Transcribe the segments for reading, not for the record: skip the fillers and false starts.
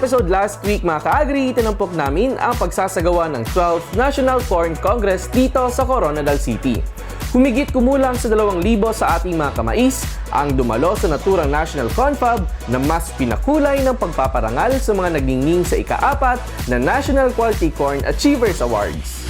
episode last week mga ka-agri, tinampok namin ang pagsasagawa ng 12th National Corn Congress dito sa Coronadal City. Humigit kumulang sa 2,000 sa ating mga kamais ang dumalo sa naturang National Confab na mas pinakulay ng pagpaparangal sa mga nagningning sa ika-4 na National Quality Corn Achievers Awards.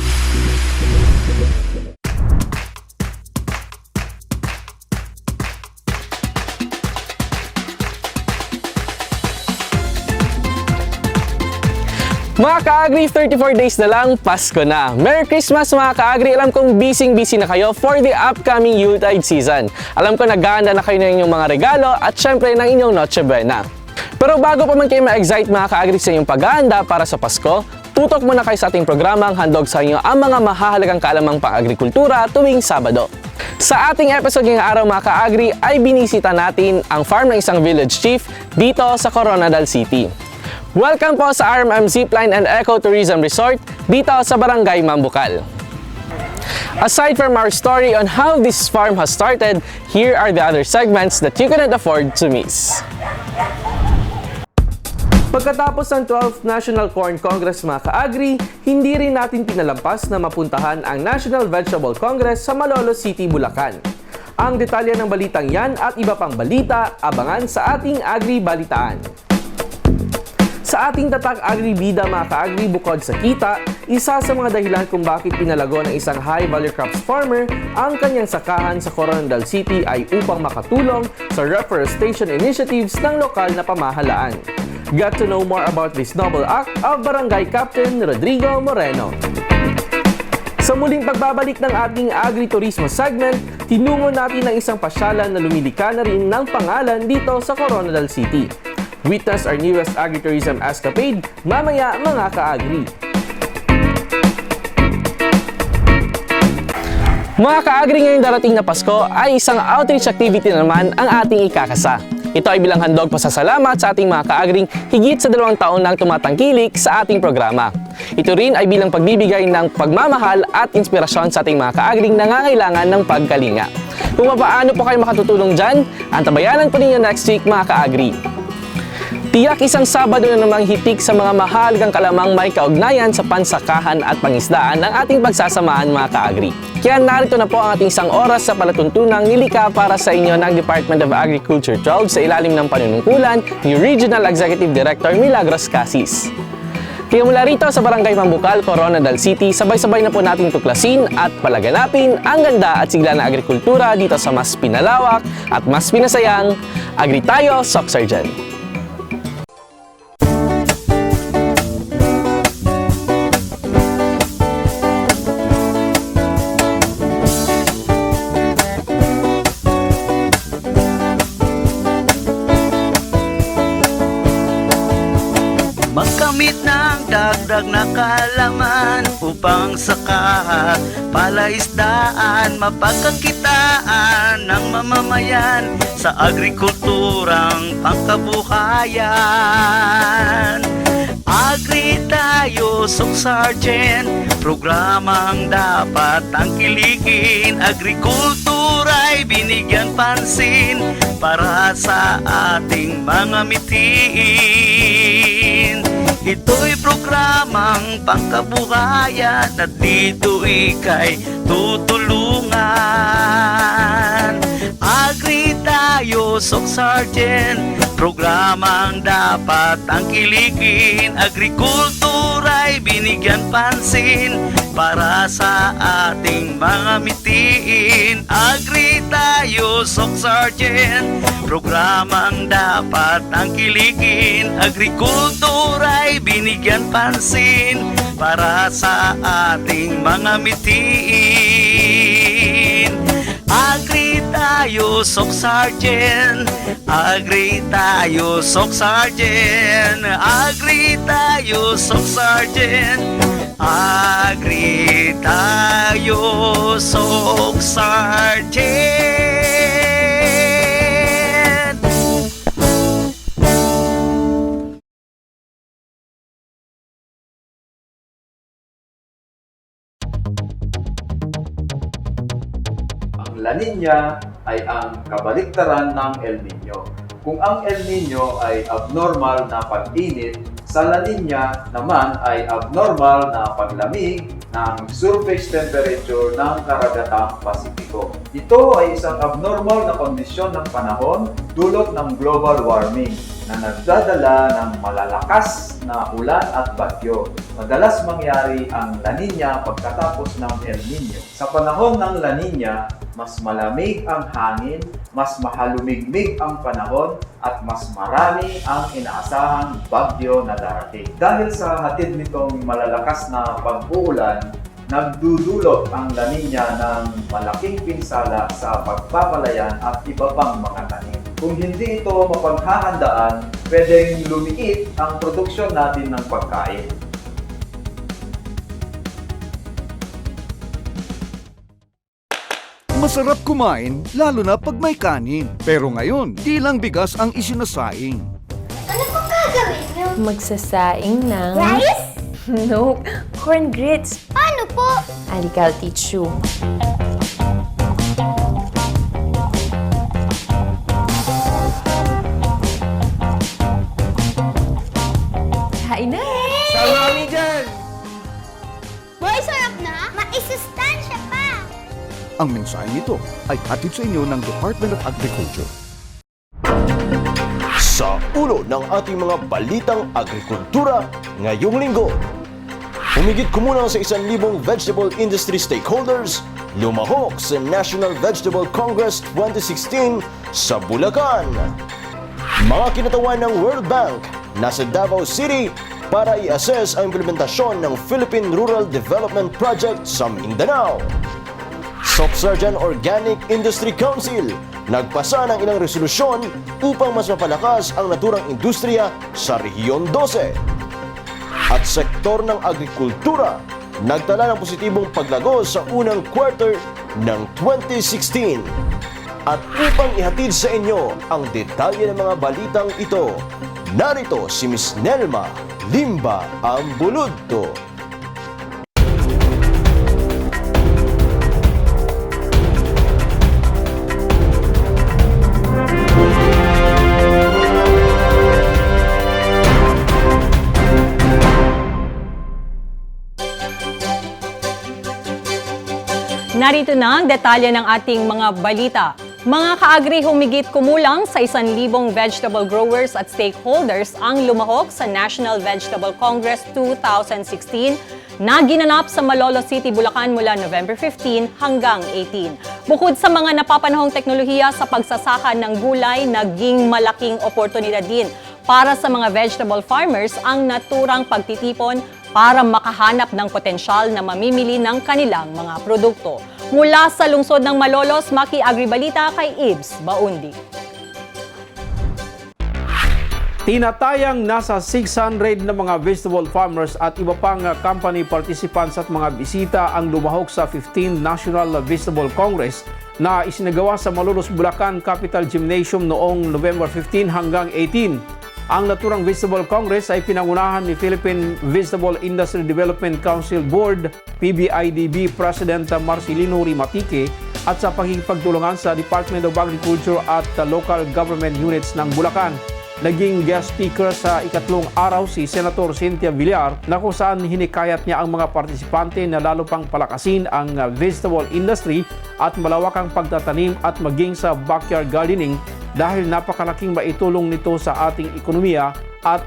Mga ka-agri, 34 days na lang, Pasko na. Merry Christmas mga ka-agri! Alam kong busy na kayo for the upcoming Yuletide season. Alam ko naghahanda na kayo ng inyong mga regalo at syempre ng inyong Noche Buena. Pero bago pa man kayo ma-excite mga ka-agri sa inyong paghahanda para sa Pasko, tutok muna kayo sa ating programang handog sa inyo ang mga mahahalagang kaalamang pang-agrikultura tuwing Sabado. Sa ating episode ngayong araw mga ka-agri ay binisita natin ang farm ng isang village chief dito sa Coronadal City. Welcome po sa RMM Zipline and Ecotourism Resort dito sa Barangay Mambucal. Aside from our story on how this farm has started, here are the other segments that you cannot afford to miss. Pagkatapos ng 12th National Corn Congress mga ka-agri, hindi rin natin pinalampas na mapuntahan ang National Vegetable Congress sa Malolos City, Bulacan. Ang detalye ng balitang yan at iba pang balita, abangan sa ating Agri Balitaan. Sa ating tatak Agri-Bida mga ka-agri, bukod sa kita, isa sa mga dahilan kung bakit pinalago ng isang high-value crops farmer ang kanyang sakahan sa Coronadal City ay upang makatulong sa reforestation initiatives ng lokal na pamahalaan. Get to know more about this noble act of Barangay Captain Rodrigo Moreno. Sa muling pagbabalik ng ating agri-turismo segment, tinungo natin ang isang pasyalan na lumilika na rin ng pangalan dito sa Coronadal City. Witness our newest agritourism escapade mamaya mga ka-agri. Mga ka-agri, ngayong darating na Pasko ay isang outreach activity naman ang ating ikakasa. Ito ay bilang handog pasasalamat sa ating mga ka-agring higit sa 2 taon nang tumatangkilik sa ating programa. Ito rin ay bilang pagbibigay ng pagmamahal at inspirasyon sa ating mga ka-agring nangangailangan ng pagkalinga. Kung paano po kayo makatutulong dyan, antabayanan po ninyo next week mga ka-agri. Tiyak isang Sabado na namang hitik sa mga mahalagang kalamang may kaugnayan sa pansakahan at pangisdaan ng ating pagsasamahan mga ka-agri. Kaya narito na po ang ating isang oras sa palatuntunang nilika para sa inyo ng Department of Agriculture 12 sa ilalim ng panunungkulan ni Regional Executive Director Milagros Casis. Kaya mula rito sa Barangay Mambucal, Coronadal City, sabay-sabay na po nating tuklasin at palaganapin ang ganda at sigla ng agrikultura dito sa mas pinalawak at mas pinasayang Agri Tayo, Soc Sergeant. Magkamit ng dagdag na kaalaman upang saka palaisdaan mapagkakitaan ng mamamayan sa agrikulturang pangkabuhayan. Agri Tayo, Soc Sergeant, programang dapat tangkilikin. Agrikultura'y binigyan pansin para sa ating mga mitiin. Ito'y programang pangkabuhayan at dito ika'y tutulungan. Agri Tayo, Soc Sergeant, programang dapat tangkilikin. Agrikultura'y binigyan pansin para sa ating mga mitiin. Agri Tayo, Soc Sergeant, programang dapat tangkilikin. Agrikultura'y binigyan pansin para sa ating mga mitiin. Agri Tayo, Soc Sergeant, Agri Tayo, Soc Sergeant, Agri Tayo, Soc Sergeant, Agri Tayo, Soc Sergeant. La Niña ay ang kabaliktaran ng El Niño. Kung ang El Niño ay abnormal na pag-init Sa La Nina naman ay abnormal na paglamig ng surface temperature ng karagatang Pasipiko. Ito ay isang abnormal na kondisyon ng panahon dulot ng global warming na nagdadala ng malalakas na ulan at bagyo. Madalas mangyari ang La Nina pagkatapos ng El Nino. Sa panahon ng La Nina, mas malamig ang hangin, mas mahalumigmig ang panahon, at mas marami ang inaasahang bagyo na darating. Dahil sa hatid nitong malalakas na pag-uulan, nagdudulot ang La Nina ng malaking pinsala sa pagpapalayan at iba pang mga tanim. Kung hindi ito mapaghahandaan, pwedeng lumiit ang produksyon natin ng pagkain. Masarap kumain, lalo na pag may kanin. Pero ngayon, di lang bigas ang isinasaing. Ano pong gagawin niyo? Magsasaing ng... Rice? No, corn grits. Paano po? Halika, I'll teach you. Kain na! Boy, sarap na? Maisustansya pa! Ang mensaheng ito ay hatid sa inyo ng Department of Agriculture. Sa ulo ng ating mga balitang agrikultura ngayong linggo. Humigit kumulang sa 1,000 vegetable industry stakeholders lumahok sa National Vegetable Congress 2016 sa Bulacan. Mga kinatawan ng World Bank nasa Davao City para i-assess ang implementasyon ng Philippine Rural Development Project sa Mindanao. Soxargen Organic Industry Council nagpasa ng ilang resolusyon upang mas mapalakas ang naturang industriya sa Rehiyon 12. At sektor ng agrikultura nagtala ng positibong paglago sa unang quarter ng 2016. At upang ihatid sa inyo ang detalye ng mga balitang ito, narito si Miss Nelma Limba Ambuludto. Narito na ang detalye ng ating mga balita. Mga kaagri, humigit kumulang sa 1,000 vegetable growers at stakeholders ang lumahok sa National Vegetable Congress 2016 na ginanap sa Malolos City, Bulacan mula November 15 hanggang 18. Bukod sa mga napapanahong teknolohiya sa pagsasaka ng gulay, naging malaking oportunidad din para sa mga vegetable farmers ang naturang pagtitipon para makahanap ng potensyal na mamimili ng kanilang mga produkto. Mula sa lungsod ng Malolos, Maki-Agribalita kay Ibs Baundi. Tinatayang nasa 600 na mga vegetable farmers at iba pang company participants at mga bisita ang lumahok sa 15th National Vegetable Congress na isinagawa sa Malolos, Bulacan Capital Gymnasium noong November 15 hanggang 18. Ang naturang Vegetable Congress ay pinangunahan ni Philippine Vegetable Industry Development Council Board, PBIDB President Marcelino Rimatique at sa pagkikipagtulungan sa Department of Agriculture at local government units ng Bulacan. Naging guest speaker sa ikatlong araw si Senator Cynthia Villar na kung saan hinikayat niya ang mga partisipante na lalo pang palakasin ang vegetable industry at malawakang pagtatanim at maging sa backyard gardening dahil napakalaking maitulong nito sa ating ekonomiya at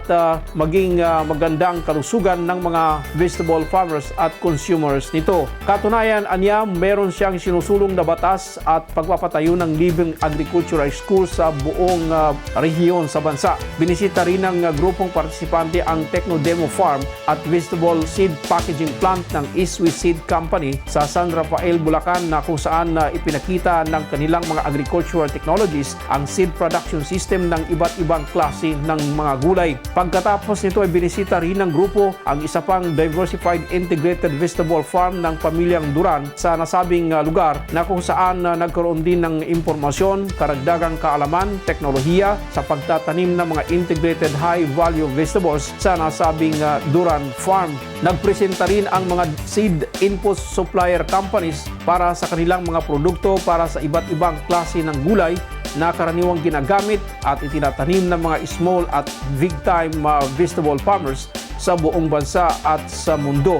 maging magandang kalusugan ng mga vegetable farmers at consumers nito. Katunayan, anya, meron siyang sinusulong na batas at pagpapatayo ng libreng agricultural school sa buong rehiyon sa bansa. Binisita rin ng grupong partisipante ang Techno Demo Farm at Vegetable Seed Packaging Plant ng Iswi Seed Company sa San Rafael, Bulacan na kung saan ipinakita ng kanilang mga agricultural technologies ang seed production system ng iba't ibang klase ng mga gulay. Pagkatapos nito ay binisita rin ng grupo ang isa pang diversified integrated vegetable farm ng pamilyang Duran sa nasabing lugar na kung saan nagkaroon din ng impormasyon, karagdagang kaalaman, teknolohiya sa pagtatanim ng mga integrated high-value vegetables sa nasabing Duran Farm. Nagpresenta rin ang mga seed input supplier companies para sa kanilang mga produkto para sa iba't ibang klase ng gulay na karaniwang ginagamit at itinatanim ng mga small at big-time vegetable farmers sa buong bansa at sa mundo.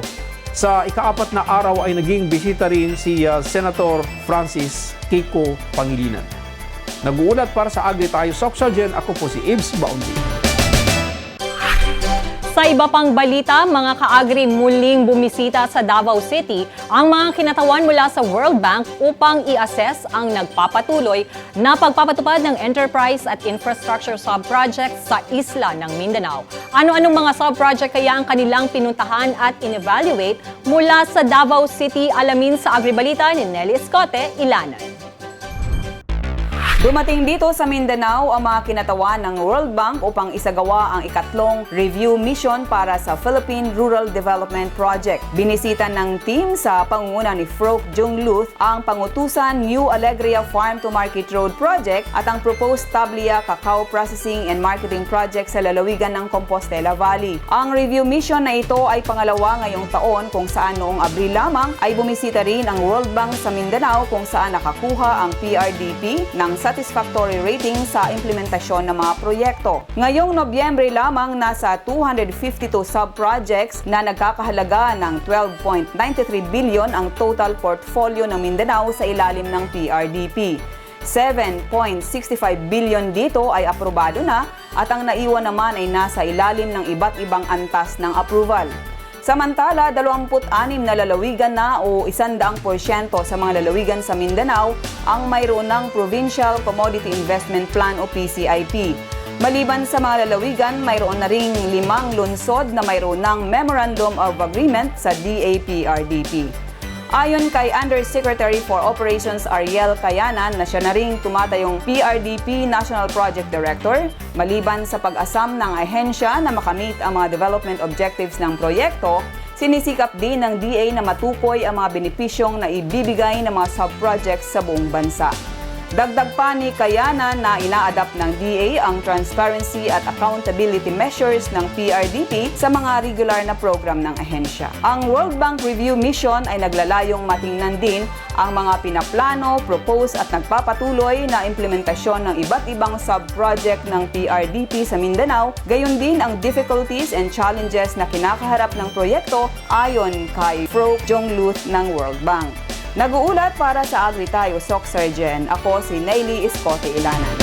Sa ika-4 na araw ay naging bisita rin si Senator Francis Kiko Pangilinan. Nag-uulat para sa Agri Tayo Soksogen, ako po si Ibs Baundi. Sa iba pang balita, mga kaagri muling bumisita sa Davao City ang mga kinatawan mula sa World Bank upang i-assess ang nagpapatuloy na pagpapatupad ng enterprise at infrastructure sub-project sa isla ng Mindanao. Ano-anong mga sub-project kaya ang kanilang pinuntahan at in-evaluate mula sa Davao City? Alamin sa Agribalita ni Nelly Escote, Ilanan. Dumating dito sa Mindanao ang mga kinatawan ng World Bank upang isagawa ang ikatlong review mission para sa Philippine Rural Development Project. Binisita ng team sa pangunguna ni Froke Jongluth ang pangutusan New Alegria Farm to Market Road Project at ang proposed Tablia Cacao Processing and Marketing Project sa lalawigan ng Compostela Valley. Ang review mission na ito ay pangalawa ngayong taon kung saan noong Abril lamang ay bumisita rin ang World Bank sa Mindanao kung saan nakakuha ang PRDP ng satisfactory rating sa implementasyon ng mga proyekto. Ngayong Nobyembre lamang nasa 252 sub-projects na nagkakahalaga ng 12.93 billion ang total portfolio ng Mindanao sa ilalim ng PRDP. 7.65 billion dito ay aprobado na at ang naiwan naman ay nasa ilalim ng iba't ibang antas ng approval. Samantala, 26 na lalawigan na o 100% sa mga lalawigan sa Mindanao ang mayroon ng Provincial Commodity Investment Plan o PCIP. Maliban sa mga lalawigan, mayroon na ring 5 lungsod na mayroon ng Memorandum of Agreement sa DAPRDP. Ayon kay Undersecretary for Operations Ariel Cayanan na siya na ring tumatayong PRDP National Project Director, maliban sa pag-asam ng ahensya na makamit ang mga development objectives ng proyekto, sinisikap din ng DA na matukoy ang mga benepisyong na ibibigay ng mga sub-projects sa buong bansa. Dagdag pa ni Cayanan na ina-adapt ng DA ang transparency at accountability measures ng PRDP sa mga regular na program ng ahensya. Ang World Bank Review Mission ay naglalayong matingnan din ang mga pinaplano, propose at nagpapatuloy na implementasyon ng iba't ibang sub-project ng PRDP sa Mindanao, gayon din ang difficulties and challenges na kinakaharap ng proyekto ayon kay Froke Jongluth ng World Bank. Nag-uulat para sa Agri Tayo Soksogen, ako si Nelly Escote, Ilanan.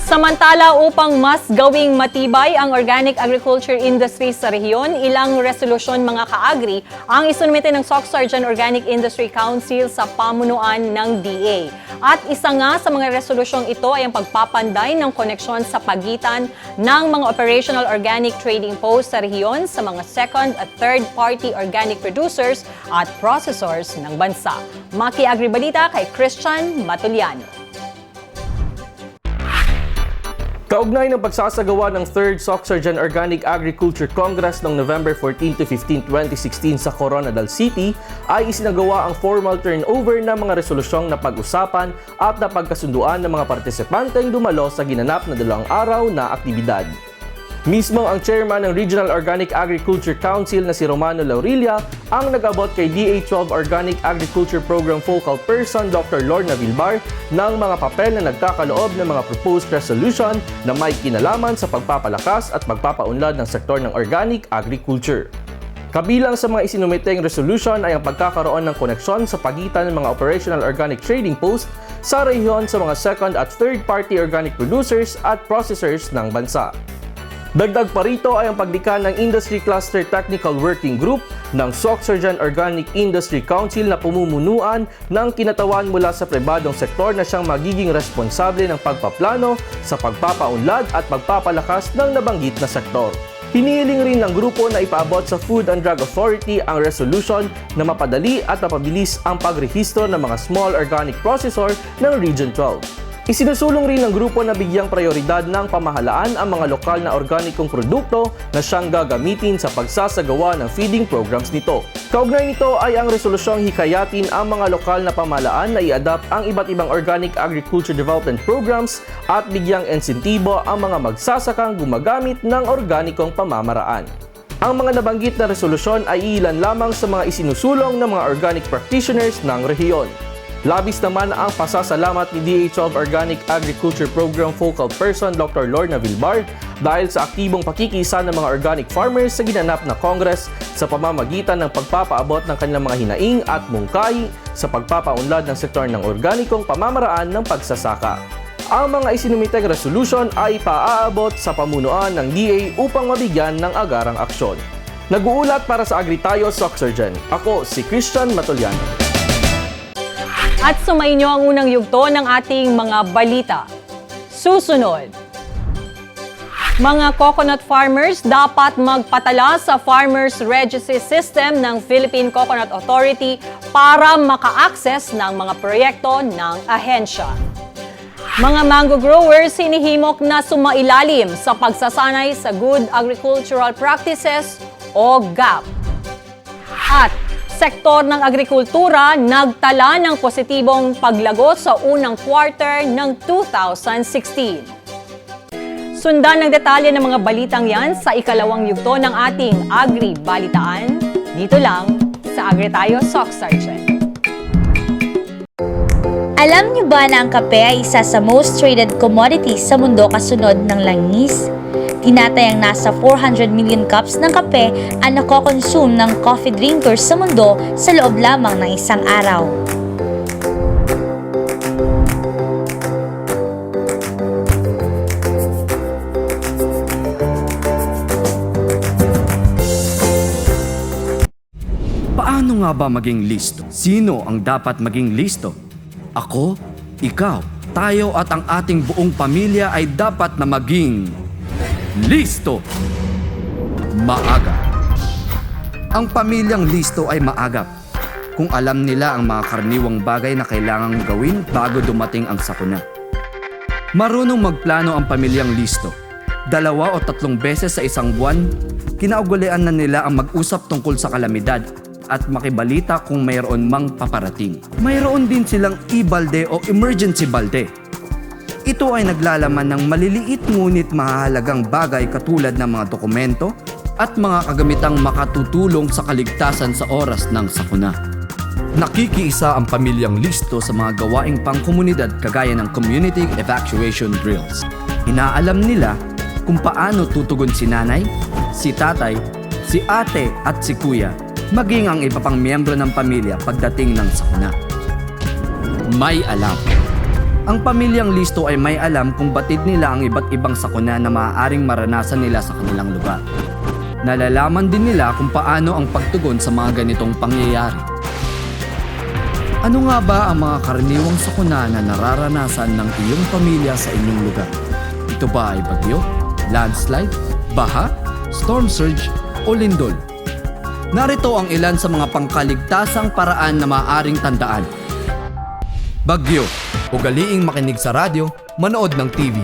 Samantala, upang mas gawing matibay ang organic agriculture industry sa rehiyon, ilang resolusyon mga kaagri ang isunumite ng Soksogen Organic Industry Council sa pamunuan ng DA. At isa nga sa mga resolusyong ito ay ang pagpapanday ng koneksyon sa pagitan ng mga operational organic trading posts sa rehiyon sa mga second at third party organic producers at processors ng bansa. Maki-Agribalita kay Christian Matuliano. Kaugnay ng pagsasagawa ng 3rd Soksogen Organic Agriculture Congress noong November 14 to 15, 2016 sa Coronadal City, ay isinagawa ang formal turnover ng mga resolusyong napag-usapan at napagkasunduan ng mga partisipanteng dumalo sa ginanap na 2 araw na aktibidad. Mismo ang chairman ng Regional Organic Agriculture Council na si Romano Laurilia ang nag-abot kay DA12 Organic Agriculture Program Focal Person Dr. Lorna Vilbar ng mga papel na nagkakaloob ng mga proposed resolution na may kinalaman sa pagpapalakas at pagpapaunlad ng sektor ng organic agriculture. Kabilang sa mga isinumiteng resolution ay ang pagkakaroon ng koneksyon sa pagitan ng mga operational organic trading post sa rehiyon sa mga second at third party organic producers at processors ng bansa. Dagdag pa rito ay ang paglikha ng Industry Cluster Technical Working Group ng Soksogen Organic Industry Council na pumumunuan ng kinatawan mula sa pribadong sektor na siyang magiging responsable ng pagpaplano sa pagpapaunlad at pagpapalakas ng nabanggit na sektor. Hinihiling rin ng grupo na ipaabot sa Food and Drug Authority ang resolution na mapadali at mapabilis ang pagrehistro ng mga small organic processor ng Region 12. Isinusulong rin ng grupo na bigyang prioridad ng pamahalaan ang mga lokal na organikong produkto na siyang gagamitin sa pagsasagawa ng feeding programs nito. Kaugnay nito ay ang resolusyong hikayatin ang mga lokal na pamahalaan na i-adapt ang iba't ibang organic agriculture development programs at bigyang insentibo ang mga magsasakang gumagamit ng organikong pamamaraan. Ang mga nabanggit na resolusyon ay ilan lamang sa mga isinusulong ng mga organic practitioners ng rehiyon. Labis naman ang pasasalamat ni DA12 Organic Agriculture Program Focal Person Dr. Lorna Vilbar dahil sa aktibong pakikisa ng mga organic farmers sa ginanap na Congress sa pamamagitan ng pagpapaabot ng kanilang mga hinaing at mungkahi sa pagpapaunlad ng sektor ng organikong pamamaraan ng pagsasaka. Ang mga isinumiteng resolution ay paaabot sa pamunuan ng DA upang mabigyan ng agarang aksyon. Nag-uulat para sa Agritayo Soxurgen. Ako si Christian Matuliano. At sumainyo ang unang yugto ng ating mga balita. Susunod. Mga coconut farmers dapat magpatala sa Farmers Registry System ng Philippine Coconut Authority para maka-access ng mga proyekto ng ahensya. Mga mango growers hinihimok na sumailalim sa pagsasanay sa Good Agricultural Practices o GAP. At sektor ng agrikultura nagtala ng positibong paglago sa unang quarter ng 2016. Sundan ng detalye ng mga balitang yan sa ikalawang yugto ng ating Agri-Balitaan, dito lang sa Agritayo Soxurgen. Alam niyo ba na ang kape ay isa sa most traded commodities sa mundo kasunod ng langis? Tinatayang nasa 400 million cups ng kape ang nakokonsume ng coffee drinkers sa mundo sa loob lamang ng isang araw. Paano nga ba maging listo? Sino ang dapat maging listo? Ako, ikaw, tayo at ang ating buong pamilya ay dapat na maging listo. Maaga. Ang pamilyang listo ay maagap kung alam nila ang mga karaniwang bagay na kailangang gawin bago dumating ang sakuna. Marunong magplano ang pamilyang listo. 2 o 3 beses sa isang buwan, kinaugalian na nila ang mag-usap tungkol sa kalamidad at makibalita kung mayroon mang paparating. Mayroon din silang e-balde o emergency balde. Ito ay naglalaman ng maliliit ngunit mahalagang bagay katulad ng mga dokumento at mga kagamitang makatutulong sa kaligtasan sa oras ng sakuna. Nakikiisa ang pamilyang listo sa mga gawaing pangkomunidad kagaya ng community evacuation drills. Inaalam nila kung paano tutugon si nanay, si tatay, si ate at si kuya, maging ang iba pang miyembro ng pamilya pagdating ng sakuna. May alam. Ang pamilyang listo ay may alam kung batid nila ang iba't ibang sakuna na maaaring maranasan nila sa kanilang lugar. Nalalaman din nila kung paano ang pagtugon sa mga ganitong pangyayari. Ano nga ba ang mga karaniwang sakuna na nararanasan ng iyong pamilya sa inyong lugar? Ito ba ay bagyo, landslide, baha, storm surge o lindol? Narito ang ilan sa mga pangkaligtasang paraan na maaaring tandaan. Bagyo. Ugaliing makinig sa radyo, manood ng TV,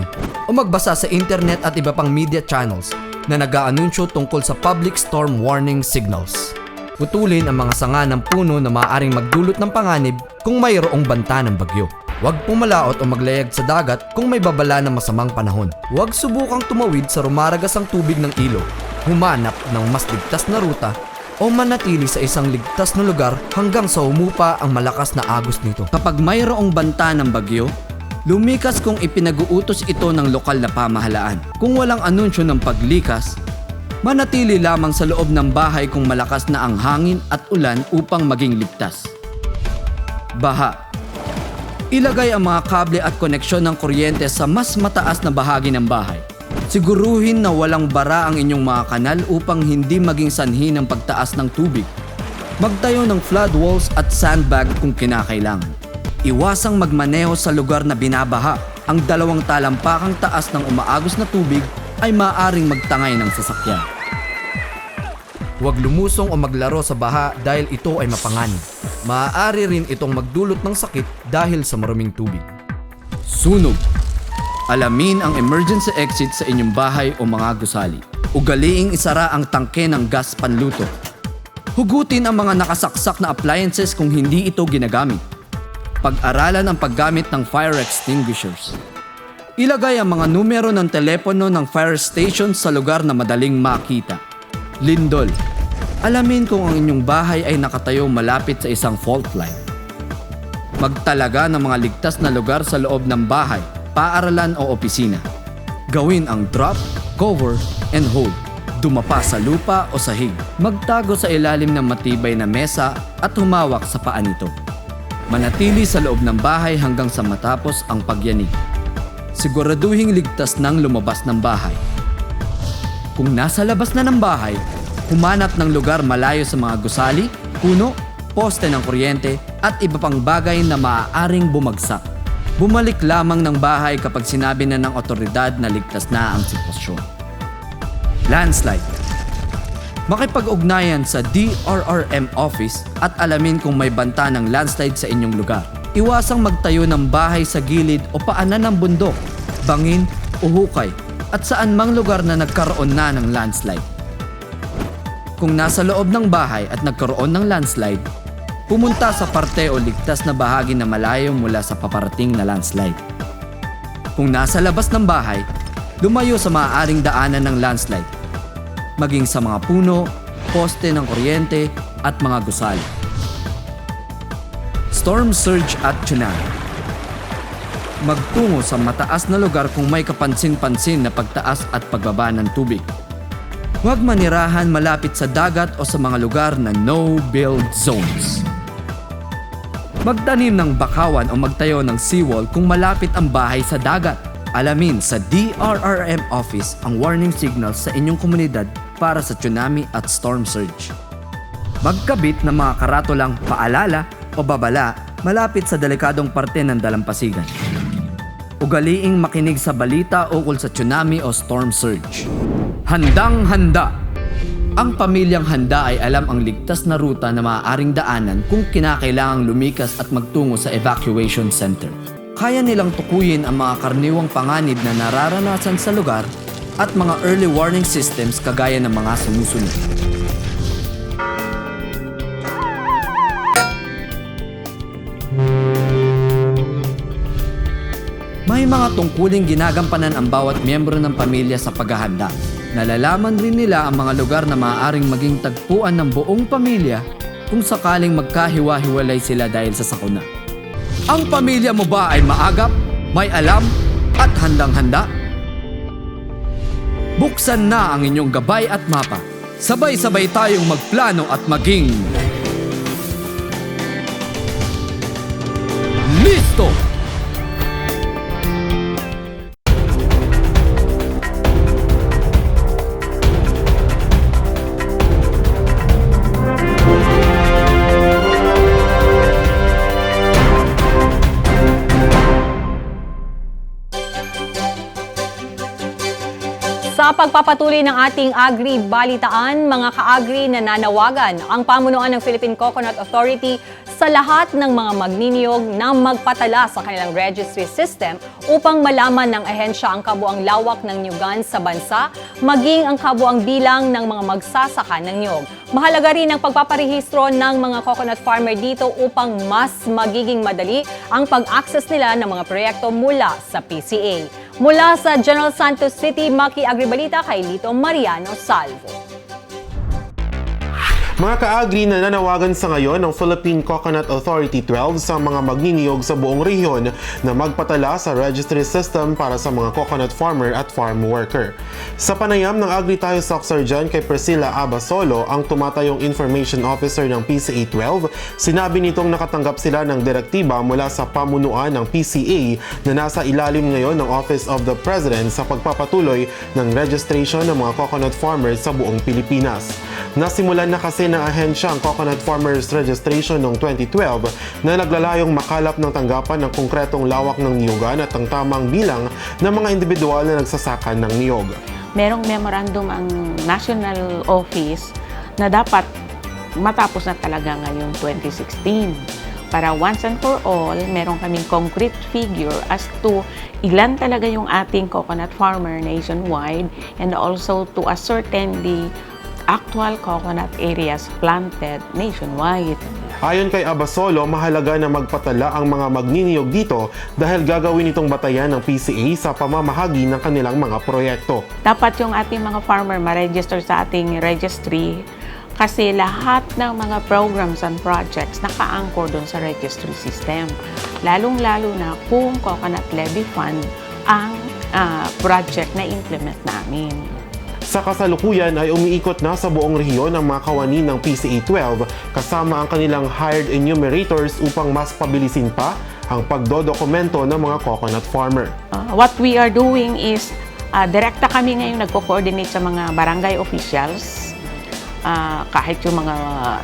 o magbasa sa internet at iba pang media channels na nag-aanunsyo tungkol sa public storm warning signals. Putulin ang mga sanga ng puno na maaaring magdulot ng panganib kung mayroong banta ng bagyo. Huwag pumalaot o maglayag sa dagat kung may babala ng masamang panahon. Huwag subukang tumawid sa rumaragasang tubig ng ilog. Humanap ng mas ligtas na ruta o manatili sa isang ligtas na lugar hanggang sa humupa ang malakas na agos nito. Kapag mayroong banta ng bagyo, lumikas kung ipinag-uutos ito ng lokal na pamahalaan. Kung walang anunsyo ng paglikas, manatili lamang sa loob ng bahay kung malakas na ang hangin at ulan upang maging ligtas. Baha. Ilagay ang mga kable at koneksyon ng kuryente sa mas mataas na bahagi ng bahay. Siguruhin na walang bara ang inyong mga kanal upang hindi maging sanhi ng pagtaas ng tubig. Magtayo ng flood walls at sandbag kung kinakailangan. Iwasang magmaneho sa lugar na binabaha. Ang 2 talampakang taas ng umaagos na tubig ay maaaring magtangay ng sasakyan. Huwag lumusong o maglaro sa baha dahil ito ay mapanganib. Maaari rin itong magdulot ng sakit dahil sa maruming tubig. Sunog. Alamin ang emergency exit sa inyong bahay o mga gusali. Ugaliing isara ang tangke ng gas panluto. Hugutin ang mga nakasaksak na appliances kung hindi ito ginagamit. Pag-aralan ang paggamit ng fire extinguishers. Ilagay ang mga numero ng telepono ng fire station sa lugar na madaling makita. Lindol. Alamin kung ang inyong bahay ay nakatayo malapit sa isang fault line. Magtalaga ng mga ligtas na lugar sa loob ng bahay, paaralan o opisina. Gawin ang drop, cover, and hold. Dumapa sa lupa o sahig. Magtago sa ilalim ng matibay na mesa at humawak sa paa nito. Manatili sa loob ng bahay hanggang sa matapos ang pagyanig. Siguraduhing ligtas nang lumabas ng bahay. Kung nasa labas na ng bahay, humanap ng lugar malayo sa mga gusali, puno, poste ng kuryente at iba pang bagay na maaaring bumagsak. Bumalik lamang ng bahay kapag sinabi na ng otoridad na ligtas na ang sitwasyon. Landslide. Makipag-ugnayan sa DRRM office at alamin kung may banta ng landslide sa inyong lugar. Iwasang magtayo ng bahay sa gilid o paanan ng bundok, bangin o hukay at saan mang lugar na nagkaroon na ng landslide. Kung nasa loob ng bahay at nagkaroon ng landslide, pumunta sa parte o ligtas na bahagi na malayo mula sa paparating na landslide. Kung nasa labas ng bahay, lumayo sa maaaring daanan ng landslide, maging sa mga puno, poste ng kuryente at mga gusali. Storm surge at tsunami. Magtungo sa mataas na lugar kung may kapansin-pansin na pagtaas at pagbaba ng tubig. Huwag manirahan malapit sa dagat o sa mga lugar na no-build zones. Magtanim ng bakawan o magtayo ng seawall kung malapit ang bahay sa dagat. Alamin sa DRRM office ang warning signals sa inyong komunidad para sa tsunami at storm surge. Magkabit ng mga karatolang paalala o babala malapit sa delikadong parte ng dalampasigan. Ugaliing makinig sa balita ukol sa tsunami o storm surge. Handang-handa! Ang pamilyang handa ay alam ang ligtas na ruta na maaaring daanan kung kinakailangang lumikas at magtungo sa evacuation center. Kaya nilang tukuyin ang mga karaniwang panganib na nararanasan sa lugar at mga early warning systems kagaya ng mga sumusunod. May mga tungkuling ginagampanan ang bawat miyembro ng pamilya sa paghahanda. Nalalaman rin nila ang mga lugar na maaaring maging tagpuan ng buong pamilya kung sakaling magkahiwa-hiwalay sila dahil sa sakuna. Ang pamilya mo ba ay maagap, may alam, at handang-handa? Buksan na ang inyong gabay at mapa. Sabay-sabay tayong magplano at maging listo! Sa pagpapatuloy ng ating agri-balitaan, mga ka-agri nananawagan ang pamunuan ng Philippine Coconut Authority sa lahat ng mga magniniyog na magpatala sa kanilang registry system upang malaman ng ahensya ang kabuang lawak ng niyugan sa bansa, maging ang kabuang bilang ng mga magsasaka ng niyog. Mahalaga rin ang pagpaparehistro ng mga coconut farmer dito upang mas magiging madali ang pag-access nila ng mga proyekto mula sa PCA. Mula sa General Santos City, Maki-Agribalita kay Lito Mariano Salvo. Mga ka-agri na nanawagan sa ngayon ng Philippine Coconut Authority 12 sa mga magniniyog sa buong rehiyon na magpatala sa registry system para sa mga coconut farmer at farm worker. Sa panayam ng Agri Tayo Stock Surgeon kay Priscilla Abasolo, ang tumatayong information officer ng PCA 12, sinabi nitong nakatanggap sila ng direktiba mula sa pamunuan ng PCA na nasa ilalim ngayon ng Office of the President sa pagpapatuloy ng registration ng mga coconut farmers sa buong Pilipinas. Nasimulan na kasi ng ahensya ang Coconut Farmers Registration noong 2012 na naglalayong makalap ng tanggapan ng konkretong lawak ng niyugan at ang tamang bilang ng mga individual na nagsasaka ng niyog. Merong memorandum ang National Office na dapat matapos na talaga ngayong 2016. Para once and for all, meron kaming concrete figure as to ilan talaga yung ating coconut farmer nationwide and also to ascertain the actual coconut areas planted nationwide. Ayon kay Abasolo, mahalaga na magpatala ang mga magniniyog dito dahil gagawin itong batayan ng PCA sa pamamahagi ng kanilang mga proyekto. Dapat yung ating mga farmer ma-register sa ating registry Kasi lahat ng mga programs and projects naka-anchor doon sa registry system. Lalong-lalo na kung Coconut Levy Fund ang project na implement namin. Sa kasalukuyan ay umiikot na sa buong rehiyon ang mga kawani ng PCA 12 kasama ang kanilang hired enumerators upang mas pabilisin pa ang pagdodokumento ng mga coconut farmer. What we are doing is, direkta kami ngayon nagko-coordinate sa mga barangay officials, kahit yung mga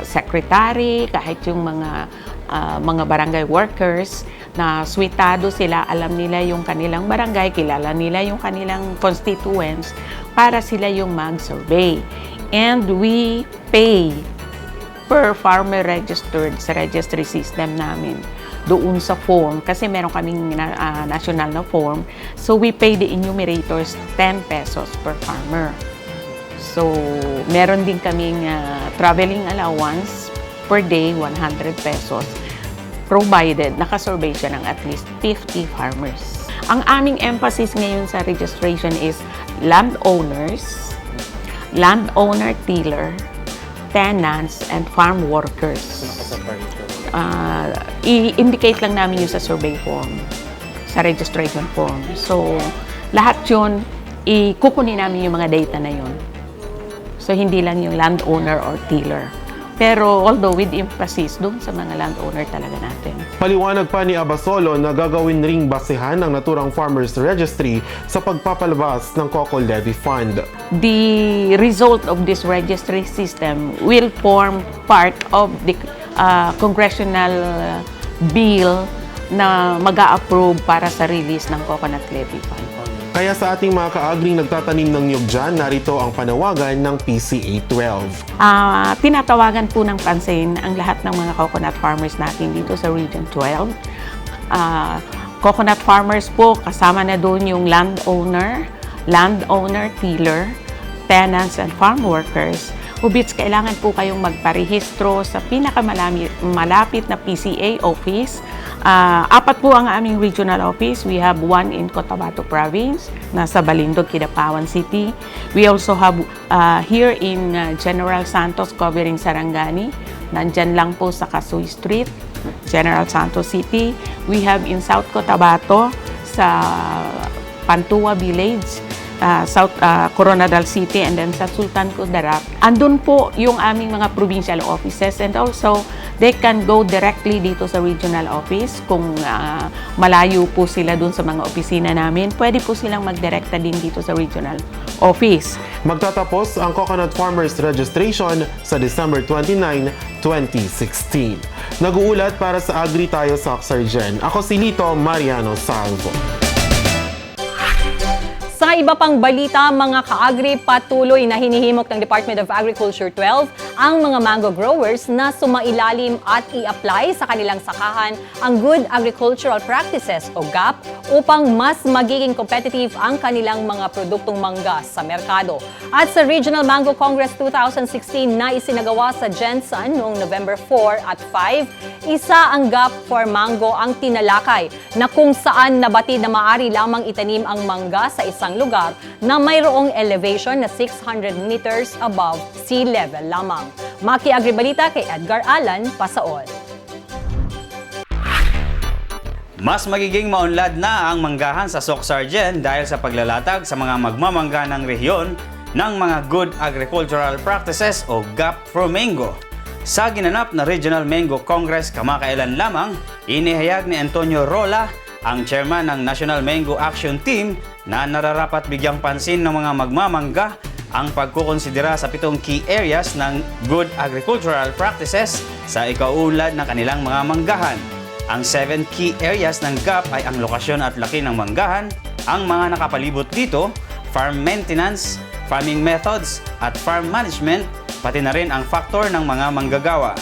secretary, kahit yung mga barangay workers, na switado sila, alam nila yung kanilang barangay, kilala nila yung kanilang constituents para sila yung mag-survey. And we pay per farmer registered sa registry system namin doon sa form, kasi meron kaming national na form. So we pay the enumerators 10 pesos per farmer. So meron din kaming traveling allowance per day, 100 pesos, provided nakasurvey siya ng at least 50 farmers. Ang aming emphasis ngayon sa registration is landowners, landowner tiller, tenants, and farm workers. I-indicate lang namin yun sa survey form, sa registration form. So, lahat yun, ikukunin namin yung mga data na yun. So, hindi lang yung landowner or tiller. Pero although with emphasis doon sa mga landowner talaga natin. Paliwanag pa ni Abasolo na gagawin ring basehan ng naturang Farmers Registry sa pagpapalabas ng Coco Levy Fund. The result of this registry system will form part of the congressional bill na mag-a-approve para sa release ng Coconut Levy Fund. Kaya sa ating mga kaagring nagtatanim ng niyog dyan, narito ang panawagan ng PCA 12. Tinatawagan po ng pansin ang lahat ng mga coconut farmers natin dito sa Region 12. Coconut farmers po, kasama na doon yung landowner, tiller, tenants, and farm workers. Ubits, kailangan po kayong magparehistro sa pinakamalapit na PCA office. 4 po ang aming regional office. We have one in Cotabato Province, nasa Balindog, Kidapawan City. We also have here in General Santos, covering Sarangani. Nandyan lang po sa Kasuy Street, General Santos City. We have in South Cotabato, sa Pantua Village, South Coronadal City, and then sa Sultan Kudarat. Andun po yung aming mga provincial offices, and also they can go directly dito sa regional office. Kung malayo po sila dun sa mga opisina namin, pwede po silang magdirekta din dito sa regional office. Magtatapos ang Coconut Farmers Registration sa December 29, 2016. Nag-uulat para sa Agri Tayo Soxargen. Ako si Lito Mariano Salvo. Sa iba pang balita, mga kaagri, patuloy na hinihimok ng Department of Agriculture 12 ang mga mango growers na sumailalim at i-apply sa kanilang sakahan ang Good Agricultural Practices o GAP upang mas magiging competitive ang kanilang mga produktong mangga sa merkado. At sa Regional Mango Congress 2016 na isinagawa sa Jensen noong November 4 at 5, isa ang GAP for Mango ang tinalakay na kung saan nabatid na maaari lamang itanim ang mangga sa isang lugar na mayroong elevation na 600 meters above sea level lamang. Maki-agribalita kay Edgar Alan, Pasaol. Mas magiging maunlad na ang manggahan sa Soxargen dahil sa paglalatag sa mga magmamangga ng rehiyon ng mga Good Agricultural Practices o GAP for Mango. Sa ginanap na Regional Mango Congress kamakailan lamang, inihayag ni Antonio Rola, ang chairman ng National Mango Action Team, na nararapat bigyang pansin ng mga magmamangga ang pagkukonsidera sa 7 key areas ng Good Agricultural Practices sa ikauunlad ng kanilang mga manggahan. Ang 7 key areas ng GAP ay ang lokasyon at laki ng manggahan, ang mga nakapalibot dito, farm maintenance, farming methods, at farm management, pati na rin ang faktor ng mga manggagawa.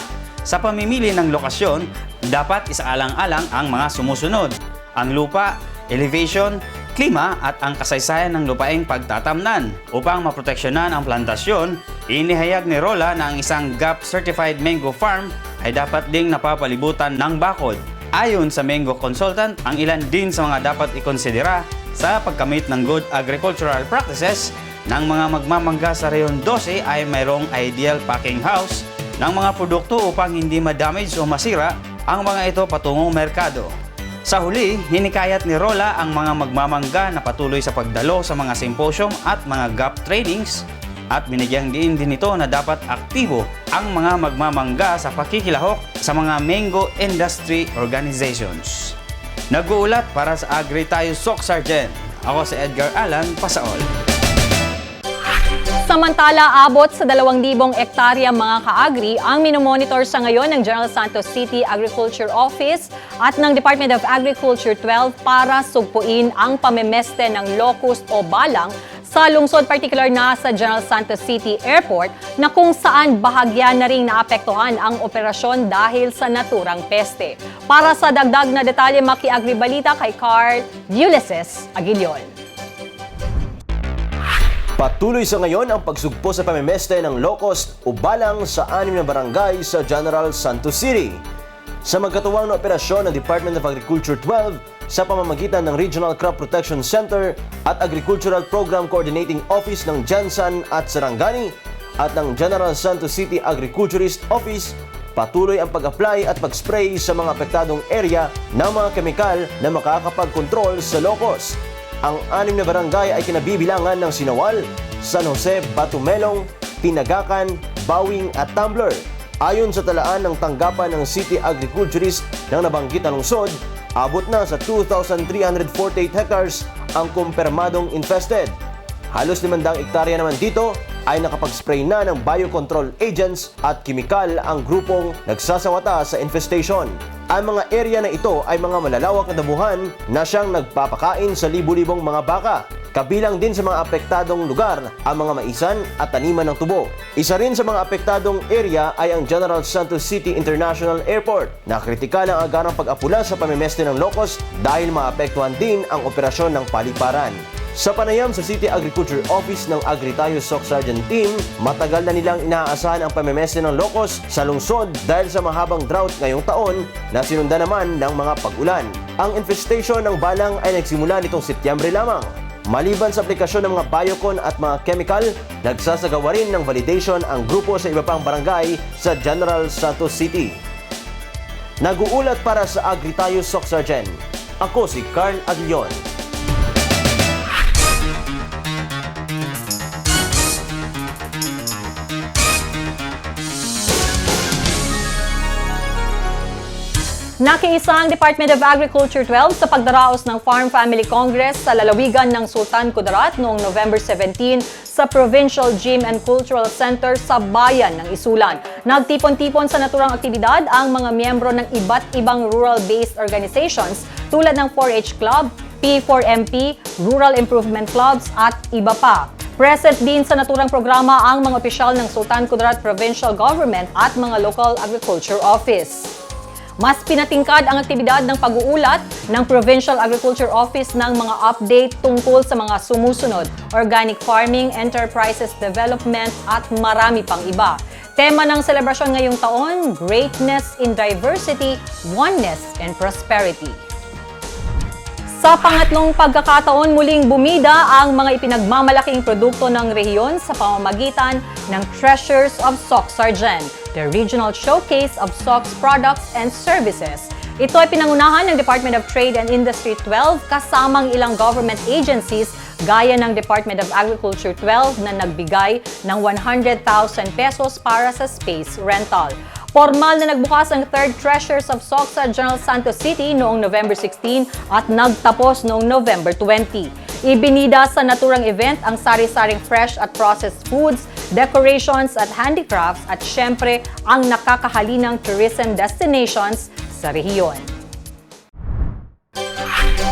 Sa pamimili ng lokasyon, dapat isaalang-alang ang mga sumusunod: ang lupa, elevation, klima at ang kasaysayan ng lupaing pagtatamnan. Upang maproteksyonan ang plantasyon, inihayag ni Rola na ang isang GAP Certified Mango Farm ay dapat ding napapalibutan ng bakod. Ayon sa Mango Consultant, ang ilan din sa mga dapat ikonsidera sa pagkamit ng Good Agricultural Practices ng mga magmamangga sa Rehiyon 12 ay mayroong ideal packing house ng mga produkto upang hindi ma-damage o masira ang mga ito patungong merkado. Sa huli, hinikayat ni Rola ang mga magmamangga na patuloy sa pagdalo sa mga symposium at mga GAP trainings at binigyang din ito na dapat aktibo ang mga magmamangga sa pakikilahok sa mga mango industry organizations. Nag-uulat para sa Agri Tayo Soc Sergeant. Ako si Edgar Alan Pasaol. Samantala, abot sa 2,000 ektarya mga kaagri ang minomonitor sa ngayon ng General Santos City Agriculture Office at ng Department of Agriculture 12 para sugpuin ang pamemeste ng locust o balang sa lungsod, particular na sa General Santos City Airport, na kung saan bahagya na ring naapektuhan ang operasyon dahil sa naturang peste. Para sa dagdag na detalye, maki-agribalita kay Carl Ulysses Aguilion. Patuloy sa ngayon ang pagsugpo sa pamemeste ng locust o balang sa 6 na barangay sa General Santos City. Sa magkatuwang na operasyon ng Department of Agriculture 12 sa pamamagitan ng Regional Crop Protection Center at Agricultural Program Coordinating Office ng Jansan at Sarangani at ng General Santos City Agriculturist Office, patuloy ang pag-apply at pag-spray sa mga apektadong area ng mga kemikal na makakapag-control sa locust. Ang 6 na barangay ay kinabibilangan ng Sinawal, San Jose, Batumelong, Tinagakan, Bawing at Tumbler. Ayon sa talaan ng tanggapan ng City Agriculturist ng nabanggit na lungsod, abot na sa 2,348 hectares ang kumpirmadong infested. Halos 500 hektarya naman dito ay nakapag-spray na ng biocontrol agents at kimikal ang grupong nagsasawata sa infestation. Ang mga area na ito ay mga malalawak na damuhan na siyang nagpapakain sa libu-libong mga baka. Kabilang din sa mga apektadong lugar ang mga maisan at taniman ng tubo. Isa rin sa mga apektadong area ay ang General Santos City International Airport na kritikal ang agarang pag-apula sa pamemeste ng locust dahil maapektuhan din ang operasyon ng paliparan. Sa panayam sa City Agriculture Office ng Agri Tayo Soc Sergeant Team, matagal na nilang inaasahan ang pamemeste ng locust sa lungsod dahil sa mahabang drought ngayong taon na sinundan naman ng mga pag-ulan. Ang infestation ng balang ay nagsimula nitong Setyembre lamang. Maliban sa aplikasyon ng mga biocon at mga chemical, nagsasagawa rin ng validation ang grupo sa iba pang barangay sa General Santos City. Nag-uulat para sa Agri Tayo Soc Sergeant. Ako si Carl Aguilion. Nakiisa ang Department of Agriculture 12 sa pagdaraos ng Farm Family Congress sa lalawigan ng Sultan Kudarat noong November 17 sa Provincial Gym and Cultural Center sa bayan ng Isulan. Nagtipon-tipon sa naturang aktibidad ang mga miyembro ng iba't ibang rural-based organizations tulad ng 4-H Club, P4MP, Rural Improvement Clubs at iba pa. Present din sa naturang programa ang mga opisyal ng Sultan Kudarat Provincial Government at mga Local Agriculture Office. Mas pinatingkad ang aktibidad ng pag-uulat ng Provincial Agriculture Office ng mga update tungkol sa mga sumusunod, organic farming, enterprises development at marami pang iba. Tema ng selebrasyon ngayong taon, Greatness in Diversity, Oneness and Prosperity. Sa pangatlong pagkakataon, muling bumida ang mga ipinagmamalaking produkto ng rehiyon sa pamamagitan ng Treasures of Soc Sargent, the regional showcase of Soc's products and services. Ito ay pinangunahan ng Department of Trade and Industry 12 kasamang ilang government agencies gaya ng Department of Agriculture 12 na nagbigay ng 100,000 pesos para sa space rental. Formal na nagbukas ang 3rd Treasures of Soc sa General Santos City noong November 16 at nagtapos noong November 20. Ibinida sa naturang event ang sari-saring fresh at processed foods, decorations at handicrafts at syempre ang nakakahalinang tourism destinations sa rehiyon.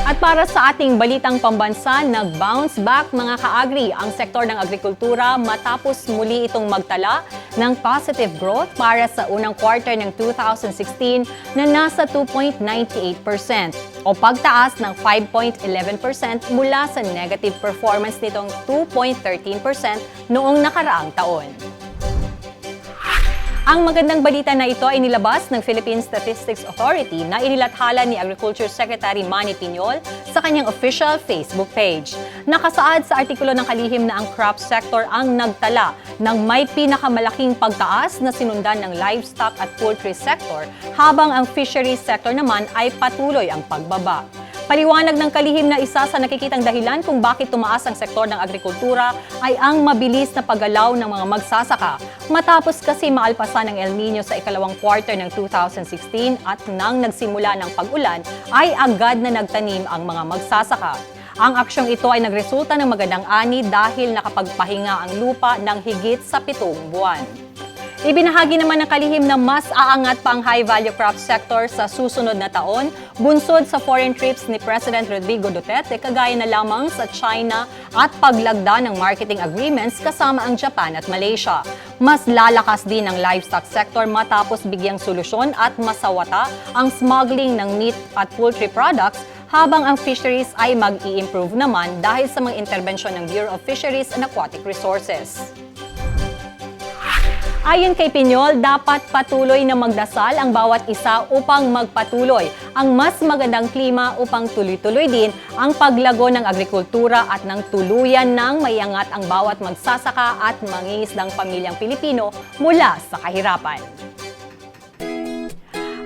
At para sa ating balitang pambansa, nag-bounce back mga kaagri ang sektor ng agrikultura matapos muli itong magtala ng positive growth para sa unang quarter ng 2016 na nasa 2.98% o pagtaas ng 5.11% mula sa negative performance nitong 2.13% noong nakaraang taon. Ang magandang balita na ito ay nilabas ng Philippine Statistics Authority na inilathala ni Agriculture Secretary Manny Piñol sa kanyang official Facebook page. Nakasaad sa artikulo ng kalihim na ang crop sector ang nagtala ng may pinakamalaking pagtaas na sinundan ng livestock at poultry sector, habang ang fisheries sector naman ay patuloy ang pagbaba. Paliwanag ng kalihim na isa sa nakikitang dahilan kung bakit tumaas ang sektor ng agrikultura ay ang mabilis na paggalaw ng mga magsasaka. Matapos kasi maalpasan ng El Nino sa ikalawang quarter ng 2016 at nang nagsimula ng pag-ulan, ay agad na nagtanim ang mga magsasaka. Ang aksyong ito ay nagresulta ng magandang ani dahil nakapagpahinga ang lupa ng higit sa 7 buwan. Ibinahagi naman ng kalihim na mas aangat pa ang high-value crop sector sa susunod na taon, bunsod sa foreign trips ni President Rodrigo Duterte kagaya na lamang sa China at paglagda ng marketing agreements kasama ang Japan at Malaysia. Mas lalakas din ang livestock sector matapos bigyang solusyon at masawata ang smuggling ng meat at poultry products, habang ang fisheries ay mag-i-improve naman dahil sa mga interbensyon ng Bureau of Fisheries and Aquatic Resources. Ayon kay Piñol, dapat patuloy na magdasal ang bawat isa upang magpatuloy ang mas magandang klima upang tuloy-tuloy din ang paglago ng agrikultura at nang tuluyan ng maiangat ang bawat magsasaka at mangingisdang pamilyang Pilipino mula sa kahirapan.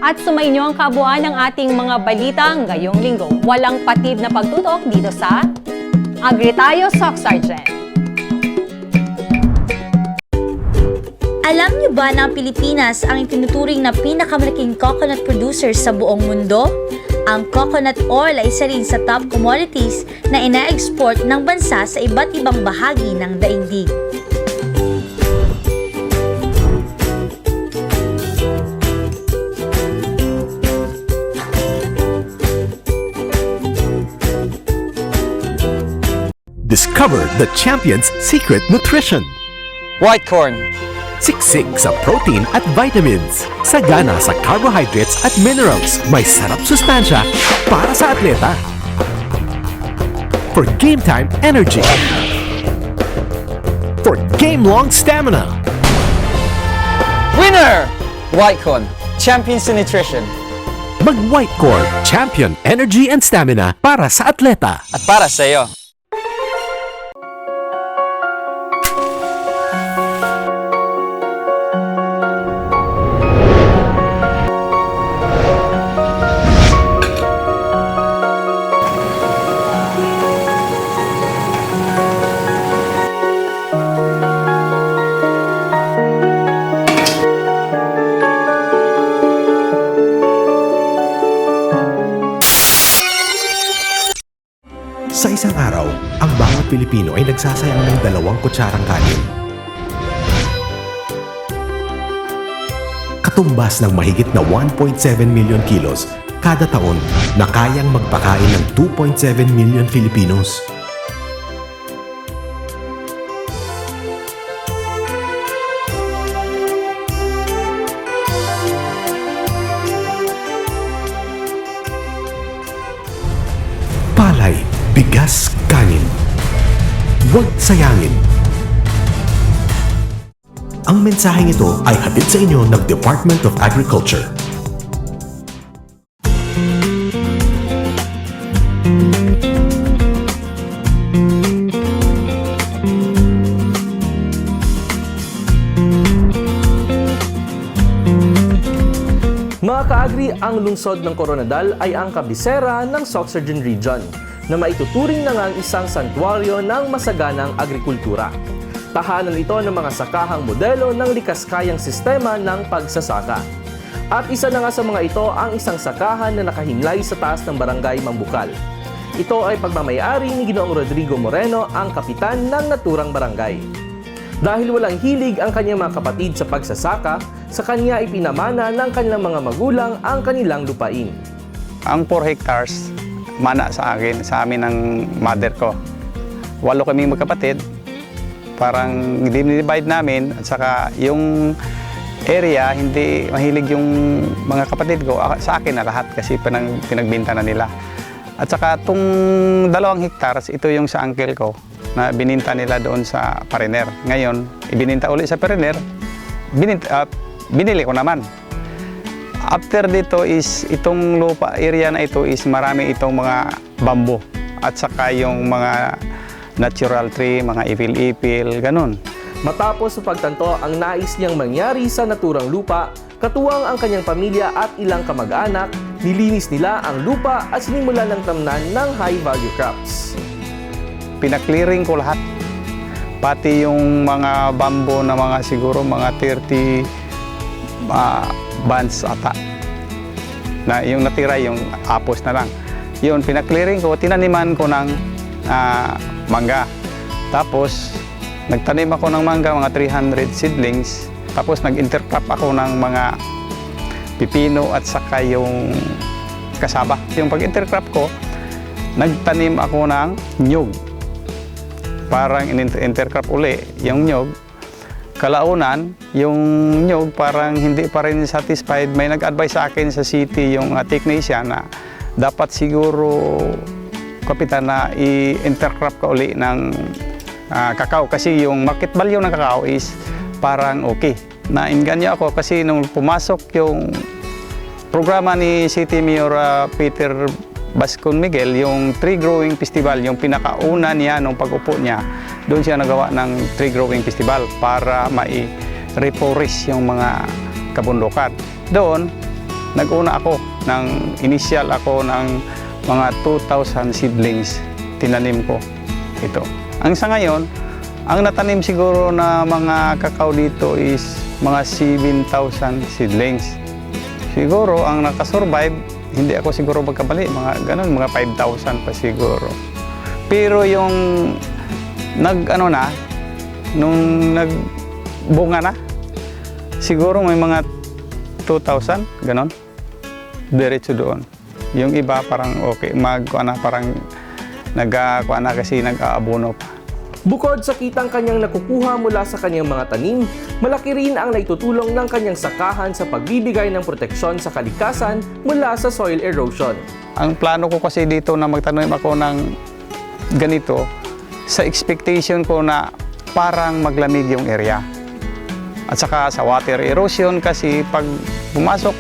At sumainyo ang kabuuan ng ating mga balita ngayong linggo. Walang patid na pagtutok dito sa Agri-tayo, Soc Sergeant. Alam niyo ba na ang Pilipinas ang itinuturing na pinakamalaking coconut producer sa buong mundo? Ang coconut oil ay isa rin sa top commodities na ina-export ng bansa sa iba't ibang bahagi ng daigdig. Discover the champion's secret nutrition. White corn. Siksik sa protein at vitamins. Sagana sa carbohydrates at minerals. May sarap sustansya para sa atleta. For game time energy. For game-long stamina. Winner! White corn. Champions in nutrition. Mag-White Corn. Champion energy and stamina para sa atleta. At para sa iyo. Sa isang araw, ang bawat Pilipino ay nagsasayang ng 2 kutsarang kanin. Katumbas ng mahigit na 1.7 million kilos kada taon na kayang magpakain ng 2.7 million Filipinos. Palay, bigas, kanin. Huwag sayangin. Ang mensaheng ito ay hatid sa inyo ng Department of Agriculture. Mga kaagri, ang lungsod ng Coronadal ay ang kabisera ng Sorsogon Region na maituturing na ngang isang santuaryo ng masaganang agrikultura. Tahanan ito ng mga sakahang modelo ng likaskayang sistema ng pagsasaka. At isa na nga sa mga ito ang isang sakahan na nakahimlay sa taas ng barangay Mambukal. Ito ay pagmamayari ni Ginoong Rodrigo Moreno, ang kapitan ng naturang barangay. Dahil walang hilig ang kanyang mga kapatid sa pagsasaka, sa kanya ipinamana ng kanilang mga magulang ang kanilang lupain. Ang 4 hectares, mana sa akin, sa amin ng mother ko. 8 kaming magkapatid, parang dinivide namin, at saka yung area, hindi mahilig yung mga kapatid ko, sa akin na lahat kasi pinagbinta na nila. At saka itong 2 hectares, ito yung sa uncle ko, na bininta nila doon sa Pariner. Ngayon, ibininta ulit sa Pariner, binili ko naman. After dito is itong lupa area na ito is marami itong mga bamboo at saka yung mga natural tree, mga ipil-ipil, ganun. Matapos sa pagtanto ang nais niyang mangyari sa naturang lupa, katuwang ang kanyang pamilya at ilang kamag-anak, nilinis nila ang lupa at sinimulan ng tamnan ng high-value crops. Pinaklearing ko lahat. Pati yung mga bamboo na mga siguro mga 30 bands ata. Na yung natira yung apos na lang. Yun, pinaklearing ko, tinaniman ko ng mangga. Tapos, nagtanim ako ng mangga, mga 300 seedlings. Tapos, nag-intercrop ako ng mga pipino at saka yung kasaba. Yung pag-intercrop ko, nagtanim ako ng nyug. Parang intercrop uli yung nyug. Kalaunan, yung nyug parang hindi pa rin satisfied. May nag-advise sa akin sa city yung technician na dapat siguro, kapitan, na i-intercrop ka uli ng kakao. Kasi yung market value ng kakao is parang okay. Nainganyo ako kasi nung pumasok yung programa ni City Mayor Peter Bascon Miguel, yung Tree Growing Festival, yung pinakauna niya nung pag-upo niya, doon siya nagawa ng Tree Growing Festival para mai-reforest yung mga kabundukan. Doon, nag-una ako, initial ako ng mga 2,000 seedlings, tinanim ko ito. Ang sa ngayon, ang natanim siguro na mga kakao dito is mga 7,000 seedlings. Siguro, ang nakasurvive, hindi ako siguro magkamali, mga ganun, mga 5,000 pa siguro. Pero yung nung nagbunga na, siguro may mga 2,000, ganun. Diretso doon. Yung iba parang okay, parang nagkuha na kasi nag-aabono pa. Bukod sa kitang kanyang nakukuha mula sa kanyang mga tanim, malaki rin ang naitutulong ng kanyang sakahan sa pagbibigay ng proteksyon sa kalikasan mula sa soil erosion. Ang plano ko kasi dito na magtanim ako ng ganito, sa expectation ko na parang maglamig yung area. At saka sa water erosion kasi pag pumasok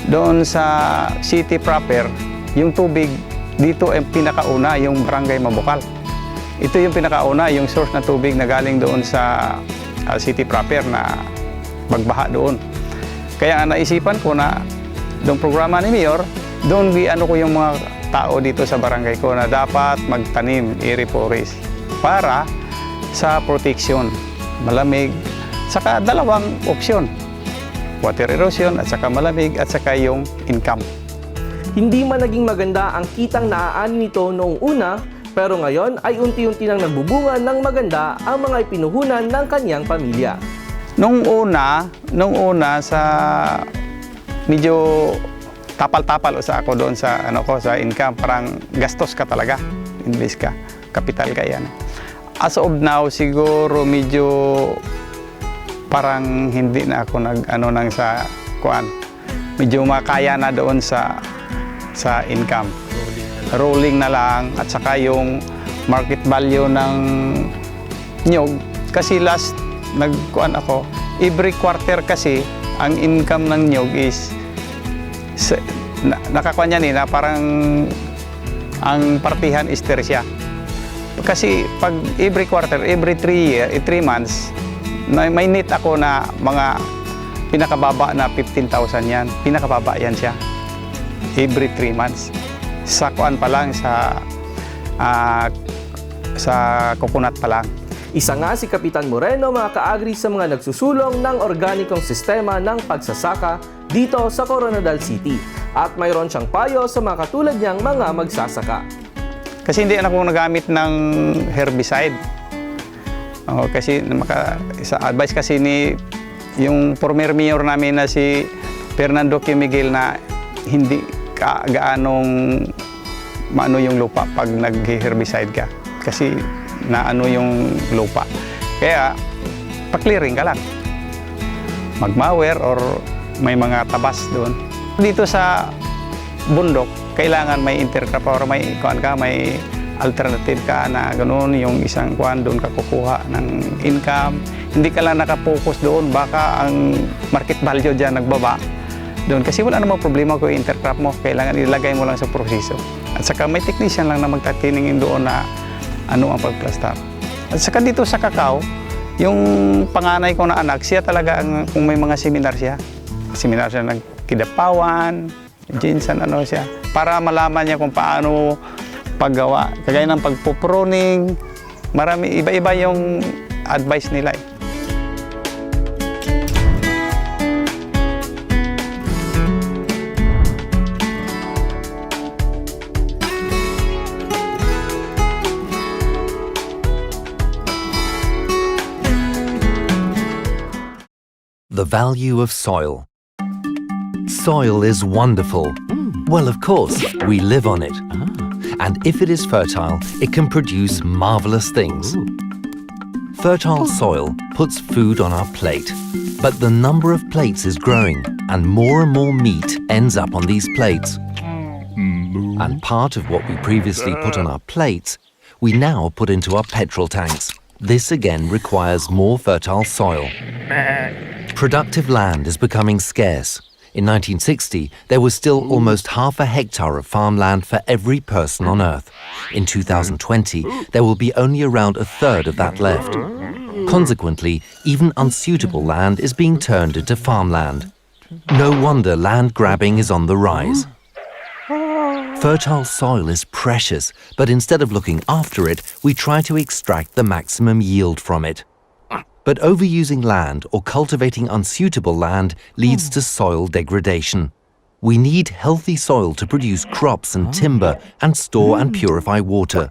doon sa city proper, yung tubig dito ay pinakauna, yung barangay Mabukal. Ito yung pinakauna, yung source na tubig na galing doon sa city proper na magbaha doon. Kaya naisipan ko na doon programa ni Mayor, doon ko yung mga tao dito sa barangay ko na dapat magtanim, i-reforest para sa protection, malamig, saka dalawang opsyon, water erosion at saka malamig at saka yung income. Hindi man naging maganda ang kitang naaanin nito noong una, pero ngayon ay unti-unti nang nagbubunga ng maganda ang mga ipinuhunan ng kanyang pamilya. Nung una sa medyo tapal-tapal sa ako doon sa sa income, parang gastos ka talaga, invest ka, capital ka yan. As of now siguro medyo parang hindi na ako nang sa kuan. Medyo makaya na doon sa income. Rolling na lang at saka yung market value ng nyog kasi last nagkuan ako every quarter kasi ang income ng nyog is nakakuan yan na parang ang partihan is tercia kasi pag every quarter, every 3 months may net ako na mga pinakababa na 15,000 yan, pinakababa yan siya every 3 months. Sa kuan pa lang, sa coconut pa lang. Isa nga si Kapitan Moreno, mga kaagri, sa mga nagsusulong ng organikong sistema ng pagsasaka dito sa Coronadal City. At mayroon siyang payo sa mga katulad niyang mga magsasaka. Kasi hindi ako nagamit ng herbicide. Kasi sa advice kasi ni yung former mayor namin na si Fernando Q. Miguel na hindi gaanong maano yung lupa pag nag-herbicide ka kasi naano yung lupa. Kaya pa-clearing ka lang. Mag-mower or may mga tabas doon. Dito sa bundok, kailangan may intercrop or may alternative ka na gano'n, yung isang kwan doon ka kukuha ng income. Hindi ka lang nakapokus doon, baka ang market value dyan nagbaba doon. Kasi wala namang problema kung intercrop mo, kailangan ilagay mo lang sa proseso. At saka may technician lang na magtatiningin doon na ano ang pagplastar. At saka dito sa kakao, yung panganay ko na anak, siya talaga kung may mga seminar siya ng Kidapawan, Jinsan, ano siya, para malaman niya kung paano paggawa. Kagaya ng pagpuproning, marami, iba-iba yung advice nila eh. The value of soil. Soil is wonderful. Well, of course, we live on it. And if it is fertile, it can produce marvelous things. Fertile soil puts food on our plate. But the number of plates is growing, and more meat ends up on these plates. And part of what we previously put on our plates, we now put into our petrol tanks. This again requires more fertile soil. Productive land is becoming scarce. In 1960, there was still almost half a hectare of farmland for every person on Earth. In 2020, there will be only around a third of that left. Consequently, even unsuitable land is being turned into farmland. No wonder land grabbing is on the rise. Fertile soil is precious, but instead of looking after it, we try to extract the maximum yield from it. But overusing land or cultivating unsuitable land leads to soil degradation. We need healthy soil to produce crops and timber and store and purify water.